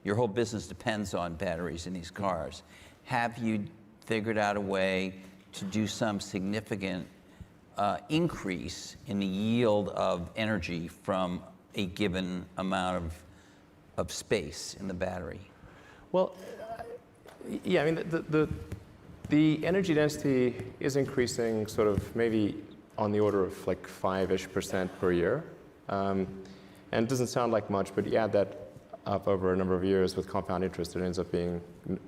your whole business depends on batteries in these cars. Have you figured out a way to do some significant increase in the yield of energy from a given amount of space in the battery? Well, yeah, I mean, the energy density is increasing sort of maybe on the order of like 5-ish% per year. And it doesn't sound like much, but you add that up over a number of years with compound interest, it ends up being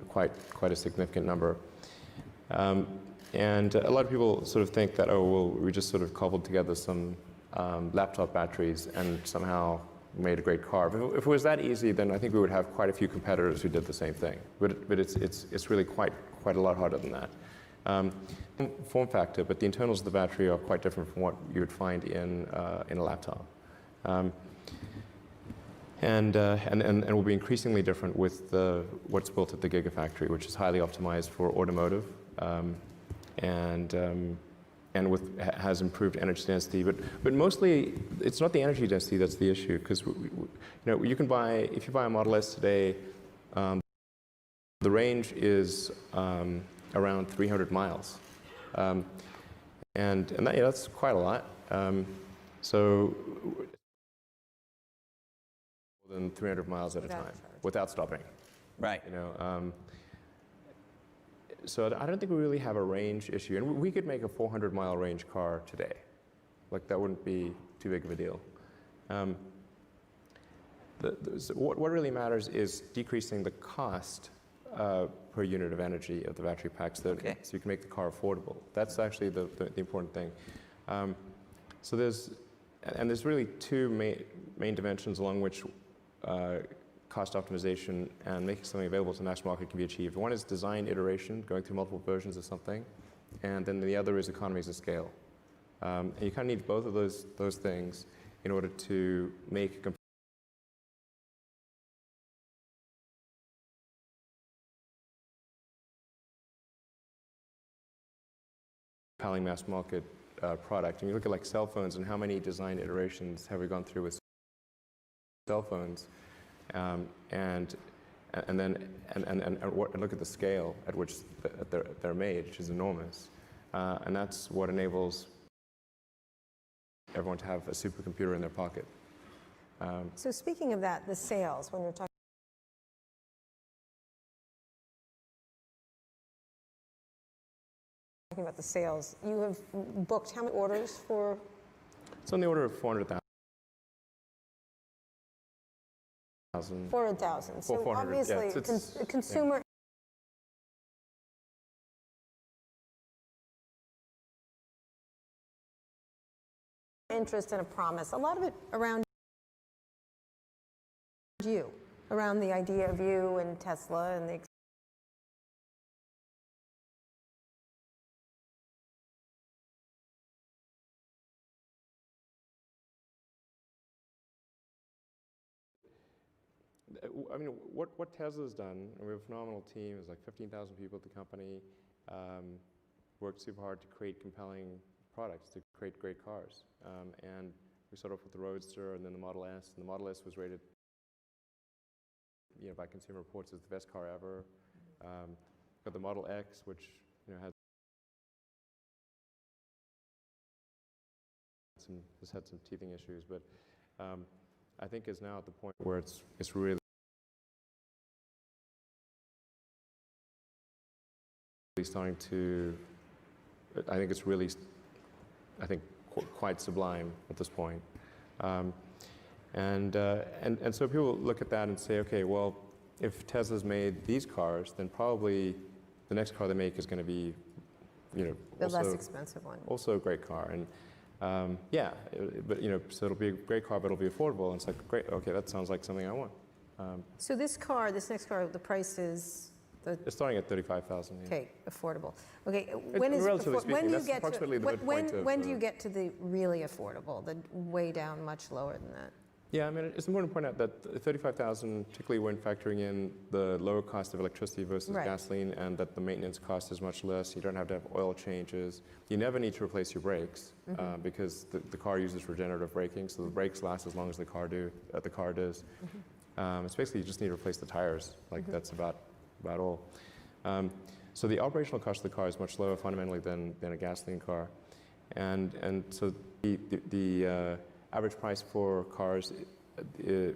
quite a significant number. And a lot of people sort of think that, oh, well, we just sort of cobbled together some laptop batteries and somehow made a great car. But if it was that easy, then I think we would have quite a few competitors who did the same thing. But it's really quite a lot harder than that. Form factor, but the internals of the battery are quite different from what you would find in a laptop. And will be increasingly different with what's built at the Gigafactory, which is highly optimized for automotive, and has improved energy density. But mostly, it's not the energy density that's the issue, because you can buy, if you buy a Model S today, the range is around 300 miles, and that's quite a lot. So more than 300 miles at a time without stopping. Right. So I don't think we really have a range issue, and we could make a 400-mile range car today. Like, that wouldn't be too big of a deal. What really matters is decreasing the cost per unit of energy of the battery packs, so you can make the car affordable. That's actually the important thing. So there's really two main dimensions along which cost optimization and making something available to the mass market can be achieved. One is design iteration, going through multiple versions of something, and then the other is economies of scale. And you kind of need both of those things in order to make a compelling mass market product. And you look at like cell phones and how many design iterations have we gone through with cell phones, and look at the scale at which they're made, which is enormous, and that's what enables everyone to have a supercomputer in their pocket. So speaking of that, the sales, when you're talking about the sales, you have booked how many orders for? It's on the order of 400,000. 400,000. So 400, obviously, yeah, consumer interest and a promise. A lot of it around you, around the idea of you and Tesla and the. I mean, what Tesla's done, and we have a phenomenal team, there's like 15,000 people at the company, worked super hard to create compelling products, to create great cars. And we started off with the Roadster and then the Model S, and the Model S was rated by Consumer Reports as the best car ever. Got the Model X, which has had some teething issues, but I think is now at the point where it's really starting to, I think it's really, quite sublime at this point. And so people look at that and say, okay, well, if Tesla's made these cars, then probably the next car they make is going to be, the also, less expensive one. Also a great car. And yeah, but so it'll be a great car, but it'll be affordable. And it's like, great, okay, that sounds like something I want. So this next car, the price is? It's starting at $35,000. Yeah. Okay, affordable. Okay, when do you get to the really affordable, the way down much lower than that? Yeah, I mean, it's important to point out that $35,000, particularly when factoring in the lower cost of electricity versus gasoline, and that the maintenance cost is much less. You don't have to have oil changes. You never need to replace your brakes because the car uses regenerative braking, so the brakes last as long as the car does. It's basically you just need to replace the tires. Like that's about all. So the operational cost of the car is much lower fundamentally than a gasoline car, and so the average price for cars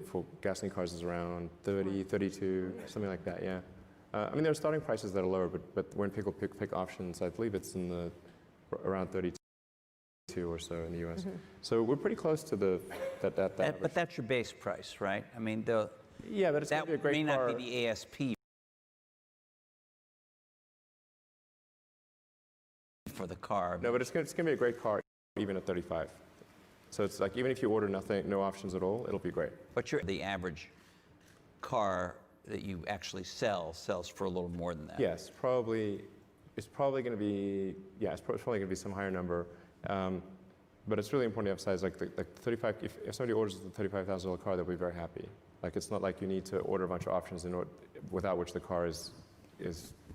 for gasoline cars is around 30, 32, something like that. Yeah. I mean, there are starting prices that are lower, but when people pick options, I believe it's in around 32 or so in the U.S. So we're pretty close to that average. But that's your base price, right? I mean, Yeah, but it's going that to be a great may car. not be the ASP for the car. No, but it's going to be a great car even at 35. So it's like even if you order nothing, no options at all, it'll be great. But the average car that you actually sells for a little more than that. Yes, it's probably going to be, yeah, it's probably going to be some higher number. But it's really important to emphasize, like, the 35, if somebody orders the $35,000 car, they'll be very happy. Like, it's not like you need to order a bunch of options without which the car is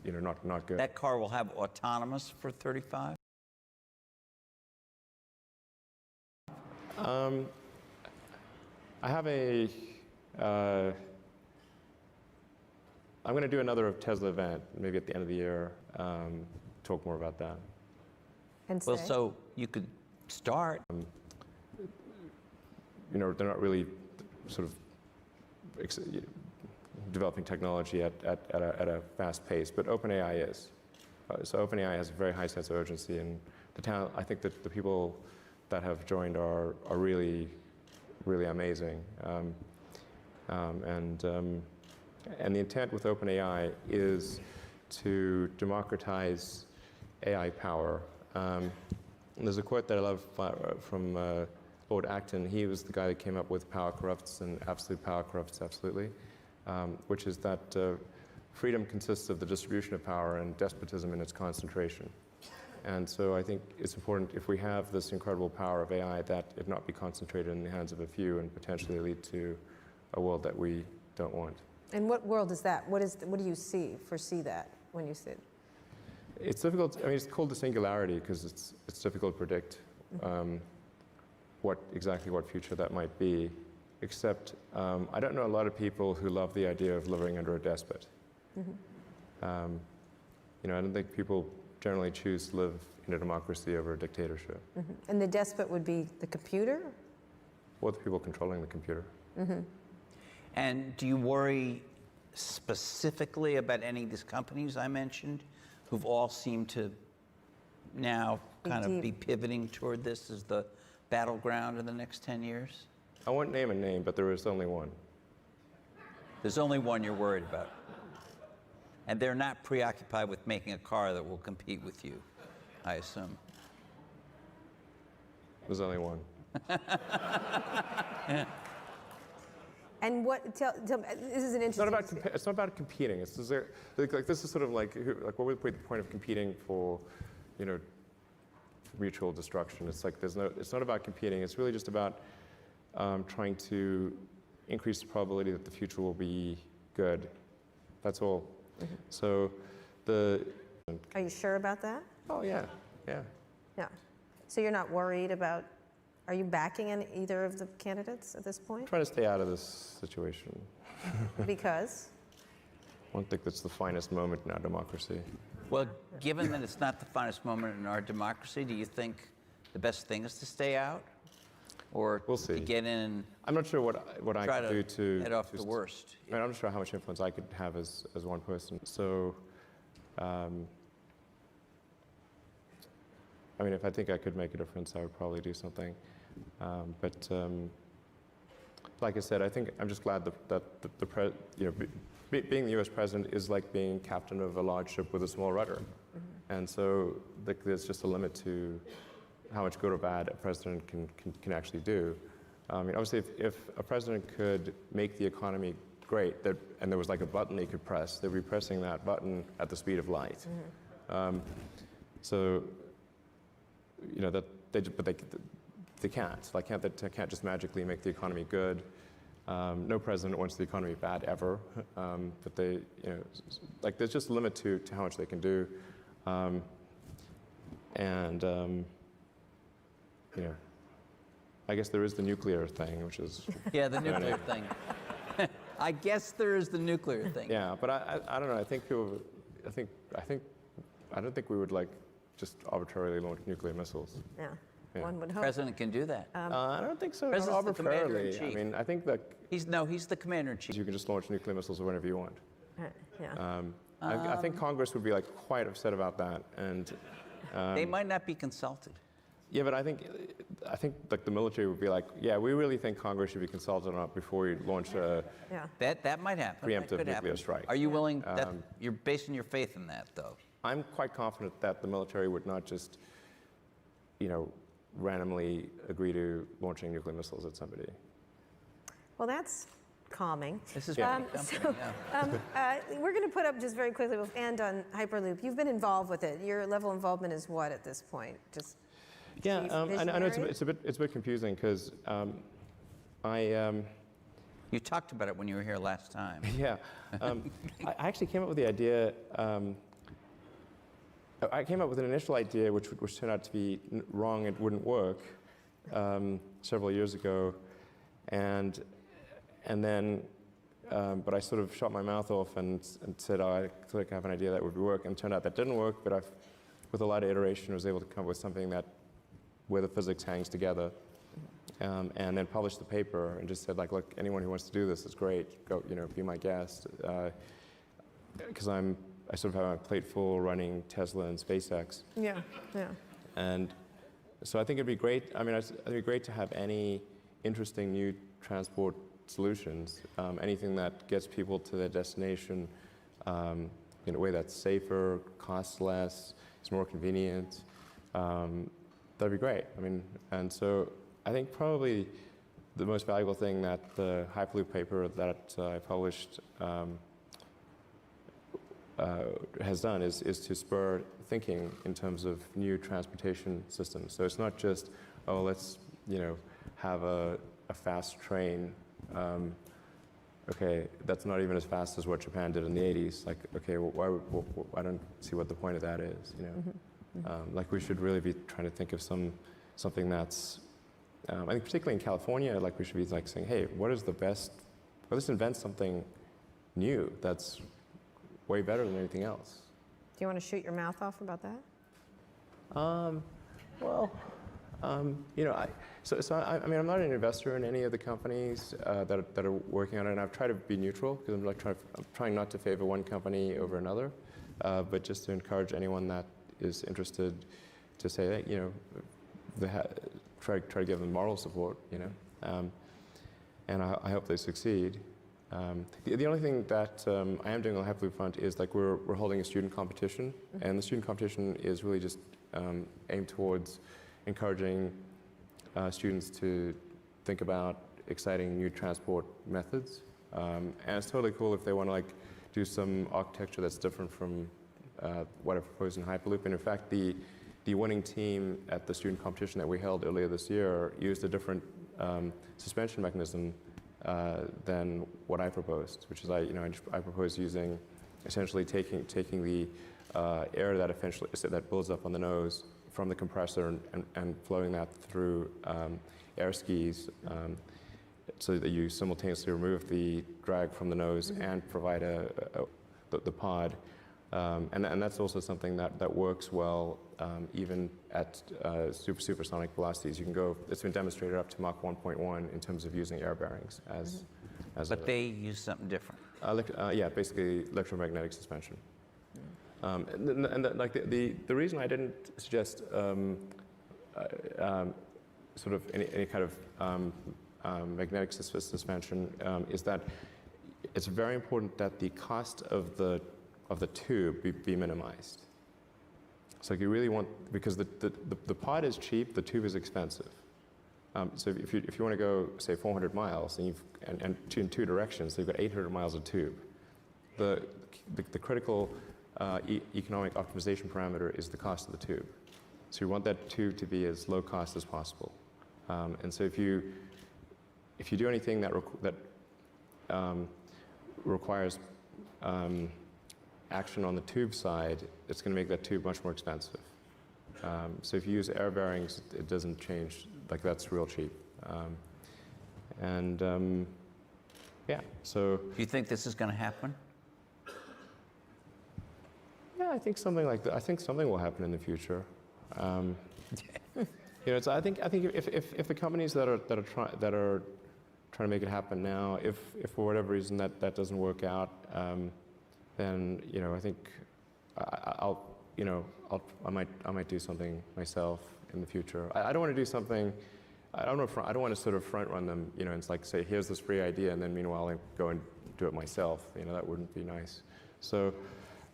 not good. That car will have autonomous for 35? I have I'm going to do another Tesla event, maybe at the end of the year, talk more about that. And Well, say? so you could start. They're not really sort of developing technology at a fast pace, but OpenAI is. So OpenAI has a very high sense of urgency, and I think that the people that have joined are really, really amazing. And the intent with OpenAI is to democratize AI power. And there's a quote that I love from Lord Acton. He was the guy that came up with power corrupts and absolute power corrupts absolutely, which is that freedom consists of the distribution of power and despotism in its concentration. And so I think it's important, if we have this incredible power of AI, that it not be concentrated in the hands of a few and potentially lead to a world that we don't want. And what world is that? What do you foresee that when you see it? It's difficult. I mean, it's called the singularity because it's difficult to predict exactly what future that might be. Except I don't know a lot of people who love the idea of living under a despot. I don't think people generally choose to live in a democracy over a dictatorship. And the despot would be the computer? Or the people controlling the computer. And do you worry specifically about any of these companies I mentioned, who've all seemed to now kind of be pivoting toward this as the battleground in the next 10 years? I won't name a name, but there is only one. There's only one you're worried about. And they're not preoccupied with making a car that will compete with you, I assume. There's only one. And tell me, this is an interesting... It's not about competing. This is sort of like what would be the point of competing for, mutual destruction? It's like it's not about competing. It's really just about trying to increase the probability that the future will be good. That's all. So Are you sure about that? Oh yeah. Yeah. So you're not worried about... Are you backing either of the candidates at this point? I'm trying to stay out of this situation. Because? I don't think that's the finest moment in our democracy. Well, given that it's not the finest moment in our democracy, do you think the best thing is to stay out? Or we'll see. To get in and I'm not sure what I could do to head off the worst? I mean, I'm not sure how much influence I could have as one person. So, I mean, if I think I could make a difference, I would probably do something. But like I said, I think I'm just glad that being the U.S. president is like being captain of a large ship with a small rudder. And so there's just a limit to how much good or bad a president can actually do. I mean, obviously, if a president could make the economy great, and there was like a button they could press, they'd be pressing that button at the speed of light. So, that they can't. Like, they can't just magically make the economy good. No president wants the economy bad ever, but they, there's just a limit to how much they can do. I guess there is the nuclear thing, which is... Yeah, the nuclear thing. I guess there is the nuclear thing. Yeah, but I don't know. I think people, I don't think we would like just arbitrarily launch nuclear missiles. Yeah, Yeah. one would The hope. president can do that. I don't think so. Not President's the arbitrarily. I commander-in-chief. mean, I think that He's the commander-in-chief. you can just launch nuclear missiles whenever you want. Yeah. I think Congress would be like quite upset about that, and They might not be consulted. yeah, but I think like the military would be like, yeah, we really think Congress should be consulted on it before you launch a. Yeah. That might happen. That Preemptive could nuclear happen. strike. Are you willing? You're basing your faith in that, though. I'm quite confident that the military would not just, randomly agree to launching nuclear missiles at somebody. Well, that's calming. This is Yeah. pretty comforting, yeah. We're going to put up just very quickly, we'll end on Hyperloop. You've been involved with it. Your level of involvement is what at this point? Just Yeah, chief I know it's visionary? a bit confusing because You talked about it when you were here last time. yeah, I actually came up with the idea. I came up with an initial idea which turned out to be wrong. It wouldn't work several years ago, and then but I sort of shot my mouth off and said, oh, I think I have an idea that would work, and it turned out that didn't work. But with a lot of iteration, was able to come up with something where the physics hangs together. And then published the paper and just said, like, look, anyone who wants to do this is great. Go, be my guest. Because I sort of have my plate full running Tesla and SpaceX. Yeah, yeah. And so I think it'd be great. I mean, it'd be great to have any interesting new transport solutions, anything that gets people to their destination in a way that's safer, costs less, is more convenient. That'd be great. I mean, and so I think probably the most valuable thing that the Hyperloop paper that I published has done is to spur thinking in terms of new transportation systems. So it's not just, oh, let's have a fast train. Okay, that's not even as fast as what Japan did in the 80s. Like, okay, well, I don't see what the point of that is. Like we should really be trying to think of something that's. I think particularly in California, like we should be like saying, hey, what is the best? Well, let's invent something new that's way better than anything else. Do you want to shoot your mouth off about that? I mean, I'm not an investor in any of the companies that are working on it, and I've tried to be neutral because I'm trying not to favor one company over another, but just to encourage anyone that is interested to say that, try to give them moral support, and I hope they succeed. The only thing that I am doing on the Hyperloop front is like we're holding a student competition, and the student competition is really just aimed towards encouraging students to think about exciting new transport methods, and it's totally cool if they want to like do some architecture that's different from what I proposed in Hyperloop. And in fact, the winning team at the student competition that we held earlier this year used a different suspension mechanism than what I proposed, which is I proposed using essentially taking the air that builds up on the nose from the compressor and flowing that through air skis so that you simultaneously remove the drag from the nose and provide the pod. And that's also something that works well even at supersonic velocities. You can go. It's been demonstrated up to Mach 1.1 in terms of using air bearings as. But they use something different. Yeah, basically electromagnetic suspension. The reason I didn't suggest sort of any kind of magnetic suspension is that it's very important that the cost of the tube be minimized. So you really want, because the pod is cheap, the tube is expensive. So if you want to go, say, 400 miles and in two directions, so you've got 800 miles of tube. The critical economic optimization parameter is the cost of the tube. So you want that tube to be as low cost as possible. And so if you do anything that requires action on the tube side, it's going to make that tube much more expensive. So if you use air bearings, it doesn't change. Like that's real cheap. Yeah, so Do you think this is going to happen? yeah, I think something like that. I think something will happen in the future. I think if the companies that are trying to make it happen now, if for whatever reason that doesn't work out, then I think I might do something myself in the future. I don't want to do something. I don't want to sort of front run them. It's like say here's this free idea, and then meanwhile I go and do it myself. That wouldn't be nice. So,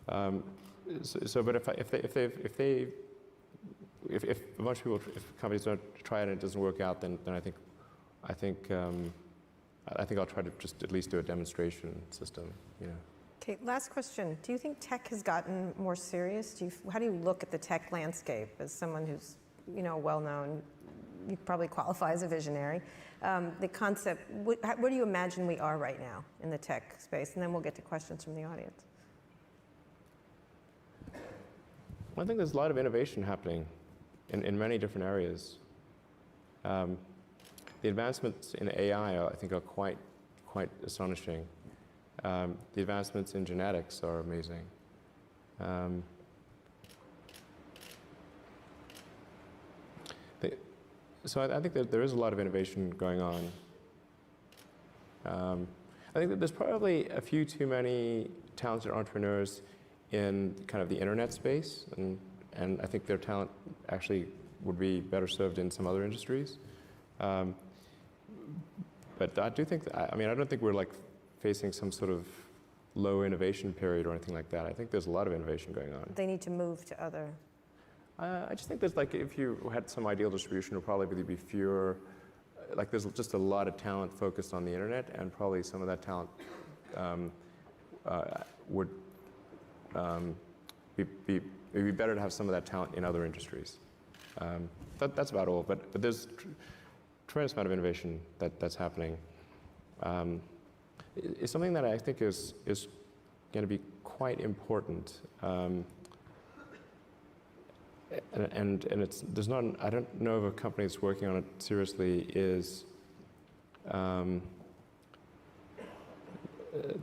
but if a bunch of people, if companies don't try it and it doesn't work out, then I think I'll try to just at least do a demonstration system. Okay, last question. Do you think tech has gotten more serious? How do you look at the tech landscape as someone who's well-known? You probably qualify as a visionary. The concept, where do you imagine we are right now in the tech space? And then we'll get to questions from the audience. I think there's a lot of innovation happening in many different areas. The advancements in AI, I think, are quite astonishing. The advancements in genetics are amazing. So I think that there is a lot of innovation going on. I think that there's probably a few too many talented entrepreneurs in kind of the internet space, and I think their talent actually would be better served in some other industries. But I do think I don't think we're like facing some sort of low innovation period or anything like that. I think there's a lot of innovation going on. They need to move to other. I just think there's like, if you had some ideal distribution, it would probably be fewer. Like there's just a lot of talent focused on the internet, and probably some of that talent would it'd be better to have some of that talent in other industries. That's about all. But there's tremendous amount of innovation that's happening. It's something that I think is going to be quite important. And there's not. I don't know of a company that's working on it seriously. Is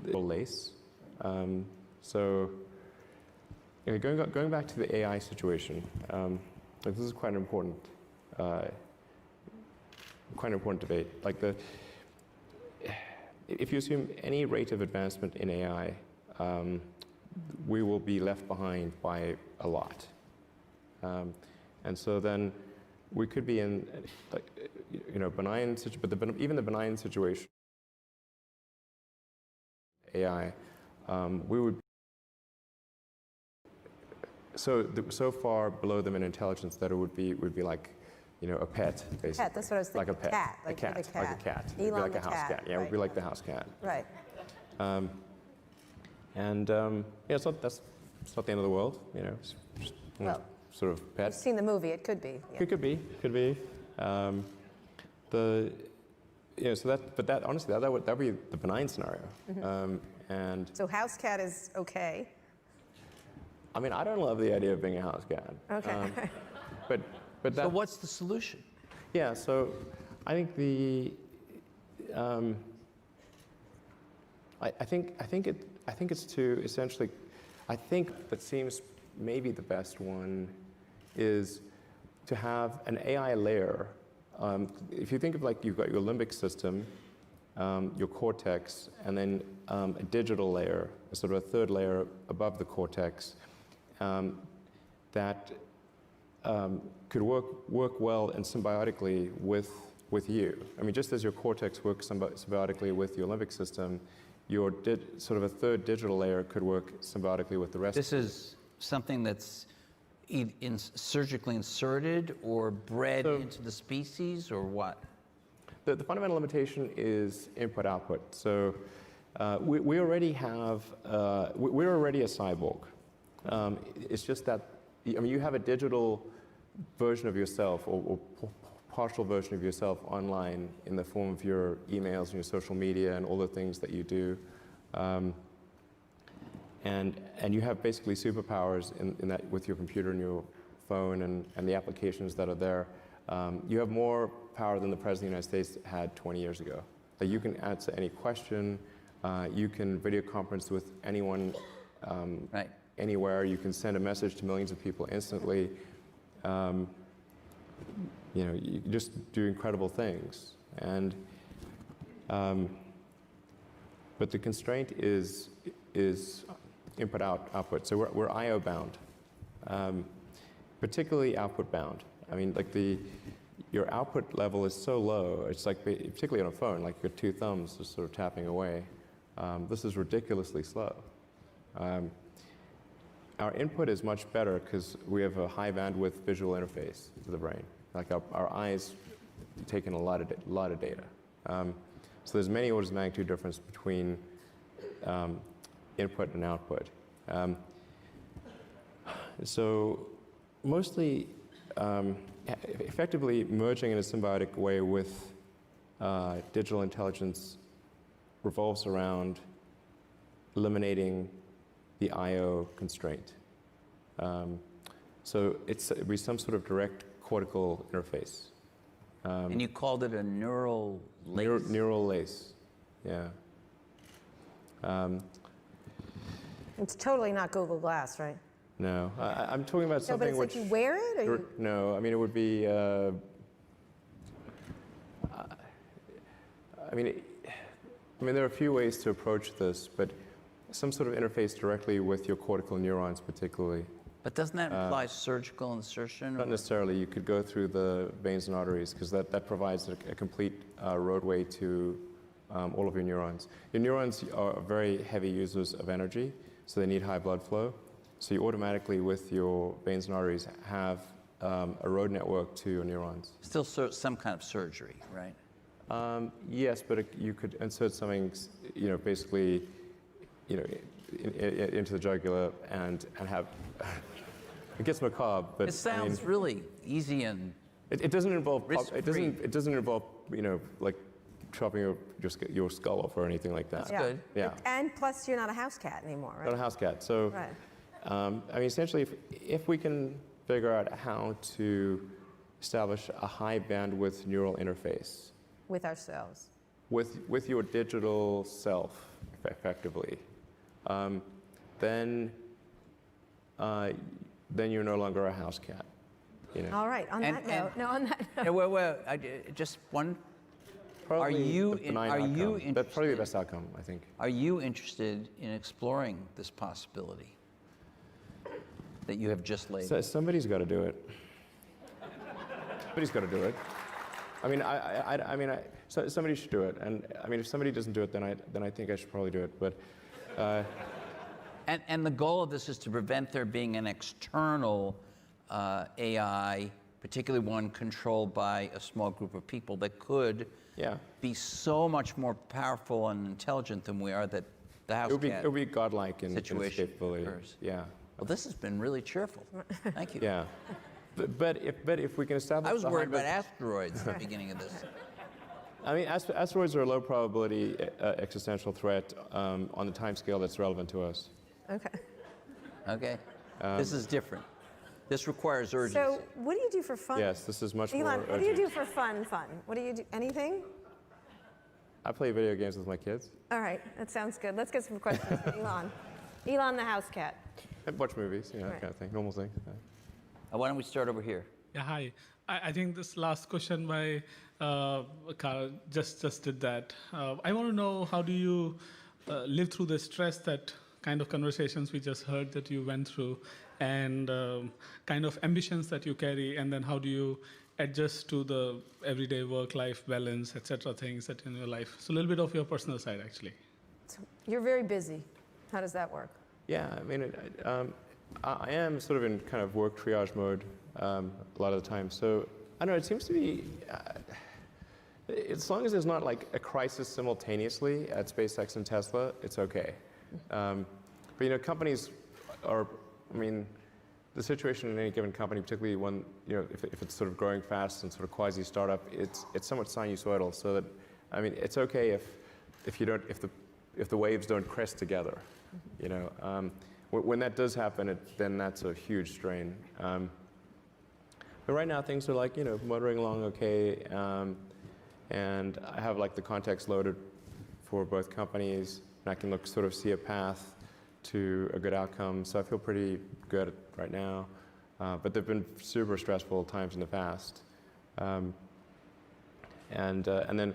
lace. So going back to the AI situation, like this is quite an important debate. Like if you assume any rate of advancement in AI, we will be left behind by a lot. And so then we could be in, benign situation, but even the benign situation, AI, we would so far below them in intelligence that it would be like, a pet, basically. Pet, that's what I was thinking. Like a pet. Cat, like a cat. Elon It'd be like the a house cat. cat. Yeah, it would be like the house cat. Right. It's not the end of the world, It's just, Well, sort of pet. I've seen the movie. It could be. Yeah. It could be. But that honestly, that would be the benign scenario. Mm-hmm. And So house cat is okay. I don't love the idea of being a house cat. Okay. But that. So what's the solution? Yeah. So I think I think it's to essentially. I think that seems maybe the best one is to have an AI layer. If you think of like you've got your limbic system, your cortex, and then a digital layer, sort of a third layer above the cortex, that could work well and symbiotically with you. Just as your cortex works symbiotically with your limbic system, your sort of a third digital layer could work symbiotically with the rest. This is something that's surgically inserted or bred into the species, or what? The fundamental limitation is input-output. So we already have, we're already a cyborg. It's just that, you have a digital version of yourself or partial version of yourself online in the form of your emails and your social media and all the things that you do. And you have basically superpowers in that with your computer and your phone and the applications that are there. You have more power than the President of the United States had 20 years ago. Like you can answer any question, you can video conference with anyone Right. anywhere, you can send a message to millions of people instantly. You know, you can just do incredible things. And but the constraint is input output. So we're I/O bound, particularly output bound. I mean, like your output level is so low. It's like particularly on a phone, like your two thumbs are sort of tapping away. This is ridiculously slow. Our input is much better because we have a high bandwidth visual interface to the brain. Like our eyes take in a lot of data. So there's many orders of magnitude difference between input and output. So mostly, effectively merging in a symbiotic way with digital intelligence revolves around eliminating the I/O constraint. So it'd be some sort of direct cortical interface. And you called it a neural lace? Neural lace, yeah. It's totally not Google Glass, right? No, I'm talking about something but it's which... like you wear it? Or you... No, I mean, it would be... I mean, there are a few ways to approach this, but some sort of interface directly with your cortical neurons particularly. But doesn't that imply surgical insertion? Not necessarily. You could go through the veins and arteries because that provides a complete roadway to all of your neurons. Your neurons are very heavy users of energy, so they need high blood flow. So you automatically, with your veins and arteries, have a road network to your neurons. Still some kind of surgery, right? Yes, but you could insert something, basically, into the jugular and have. It gets macabre, but it sounds really easy and. It doesn't involve. Risk-free. It doesn't involve, like chopping your skull off or anything like that. That's good. Yeah. And plus, you're not a house cat anymore, right? Not a house cat. So, Right. I mean, essentially, if we can figure out how to establish a high bandwidth neural interface With ourselves. with your digital self, effectively, then you're no longer a house cat. All right. On that note, Just one. Probably Are you the benign outcome. That's probably the best outcome, I think. Are you interested in exploring this possibility that you have just laid? So somebody's got to do it. Somebody's got to do it. I mean, so somebody should do it. And I mean, if somebody doesn't do it, then I think I should probably do it. But. And the goal of this is to prevent there being an external AI, particularly one controlled by a small group of people that could be so much more powerful and intelligent than we are that the house cat it would be godlike in its situation capability. occurs. Yeah. Well, this has been really cheerful. Thank you. Yeah. But if we can establish. I was worried about asteroids at the beginning of this. I mean, asteroids are a low probability existential threat on the time scale that's relevant to us. Okay. Okay. This is different. This requires urgency. So, what do you do for fun? Yes, this is much more Elon, what do you urgent. do for fun? What do you do? Anything? I play video games with my kids. All right, that sounds good. Let's get some questions for Elon. Elon the house cat. I watch movies, that Right. kind of thing, normal thing. Why don't we start over here? Yeah, hi. I think this last question by Carl just did that. I want to know, how do you live through the stress, that kind of conversations we just heard that you went through, and kind of ambitions that you carry, and then how do you adjust to the everyday work-life balance, etc., things that in your life? So a little bit of your personal side, actually. So you're very busy. How does that work? Yeah, I mean, I am sort of in kind of work triage mode a lot of the time. So I don't know, it seems to be, as long as there's not like a crisis simultaneously at SpaceX and Tesla, it's okay. But companies are, I mean, the situation in any given company, particularly when, if it's sort of growing fast and sort of quasi startup, it's somewhat sinusoidal. So that, I mean, it's okay if the waves don't crest together, When that does happen, then that's a huge strain. But right now things are like, motoring along okay. and I have like the context loaded for both companies, and I can sort of see a path to a good outcome. So I feel pretty good right now. But there've been super stressful times in the past. And then,